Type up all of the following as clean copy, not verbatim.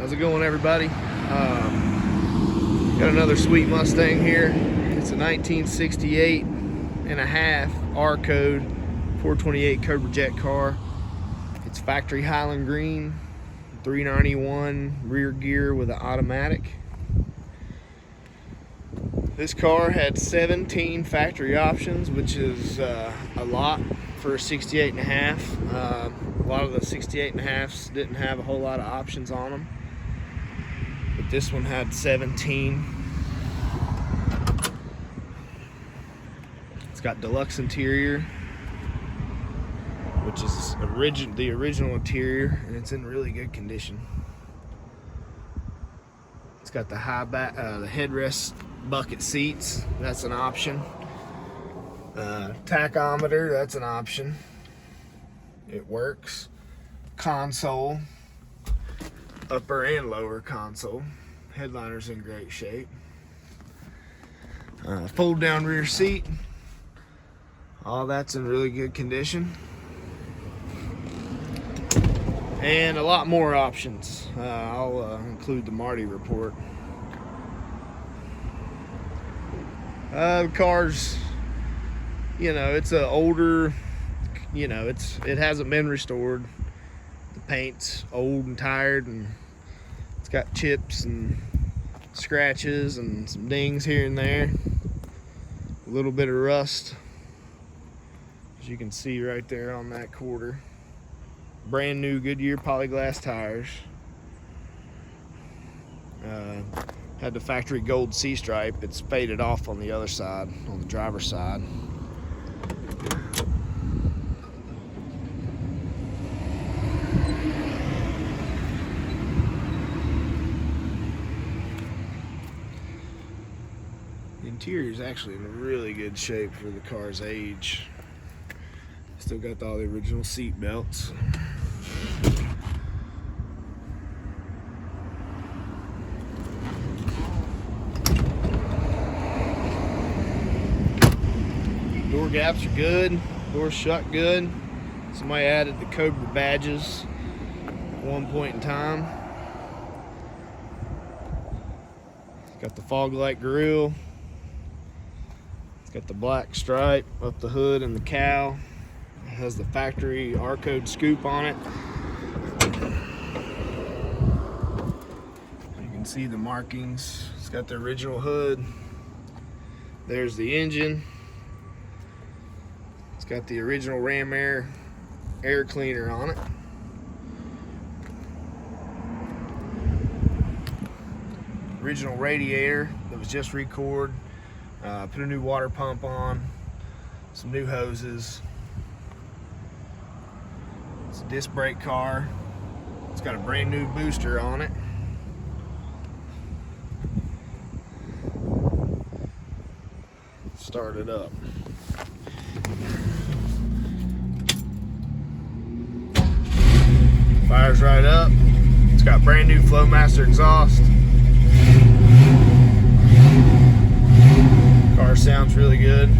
How's it going, everybody? Got another sweet Mustang here. It's a 1968 and a half R code 428 Cobra Jet car. It's factory Highland green, 391 rear gear with an automatic. This car had 17 factory options, which is a lot for a 68 and a half. A lot of the 68 and a halves didn't have a whole lot of options on them, but this one had 17. It's got deluxe interior, which is the original interior, and it's in really good condition. It's got the high back, the headrest bucket seats. That's an option. Tachometer. That's an option. It works. Console, upper and lower console. Headliner's in great shape. Fold down rear seat. All that's in really good condition. And a lot more options. I'll include the Marty report. The car's, it's an older, it hasn't been restored. The paint's old and tired, and it's got chips and scratches and some dings here and there. A little bit of rust, as you can see right there on that quarter. Brand new Goodyear polyglass tires. Had the factory gold C-stripe. It's faded off on the other side, on the driver's side. The interior is actually in really good shape for the car's age. Still got all the original seat belts. Door gaps are good. Doors shut good. Somebody added the Cobra badges at one point in time. It's got the fog light grille. It's got the black stripe up the hood and the cowl. It has the factory R code scoop on it. You can see the markings. It's got the original hood. There's the engine. It's got the original Ram Air cleaner on it. Original radiator that was just recored. Put a new water pump on. Some new hoses. It's a disc brake car. It's got a brand new booster on it. Start it up. Fires right up. It's got brand new Flowmaster exhaust. Car sounds really good.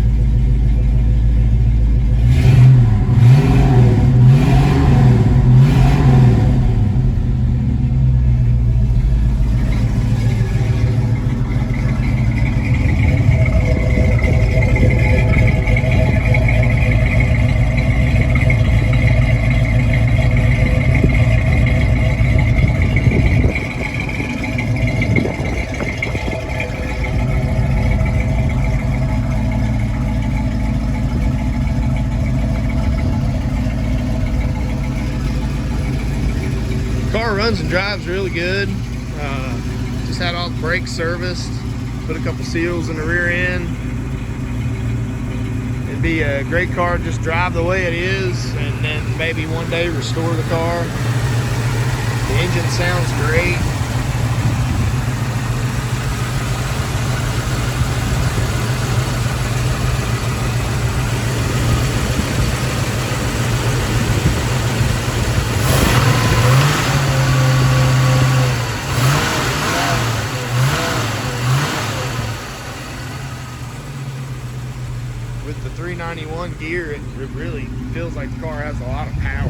Car runs and drives really good. Just had all the brakes serviced. Put a couple seals in the rear end. It'd be a great car to just drive the way it is, and then maybe one day restore the car. The engine sounds great. With the 391 gear, it really feels like the car has a lot of power.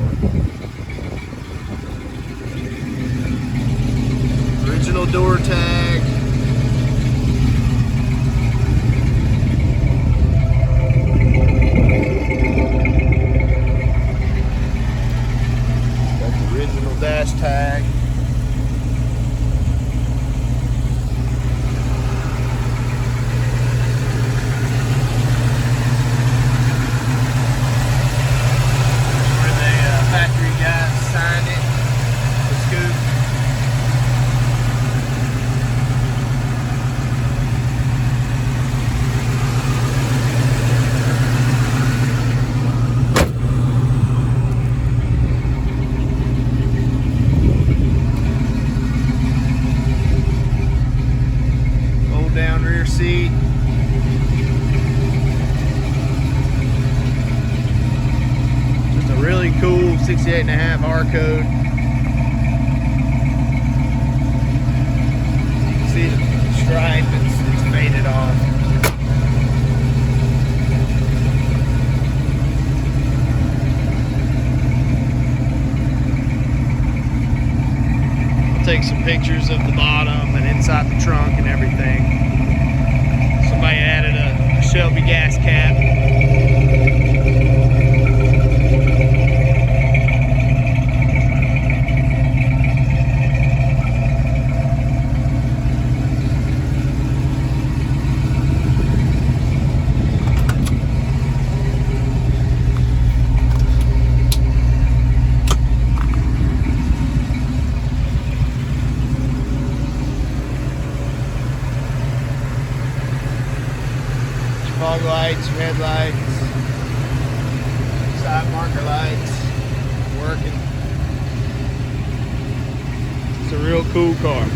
original door tag. Got the original dash tag. Down rear seat. Just a really cool 68.5 R code. You can see the stripe, it's faded off. I'll take some pictures of the bottom and inside the trunk and everything. Somebody added a Shelby gas cap. Fog lights, red lights, side marker lights, working. It's a real cool car.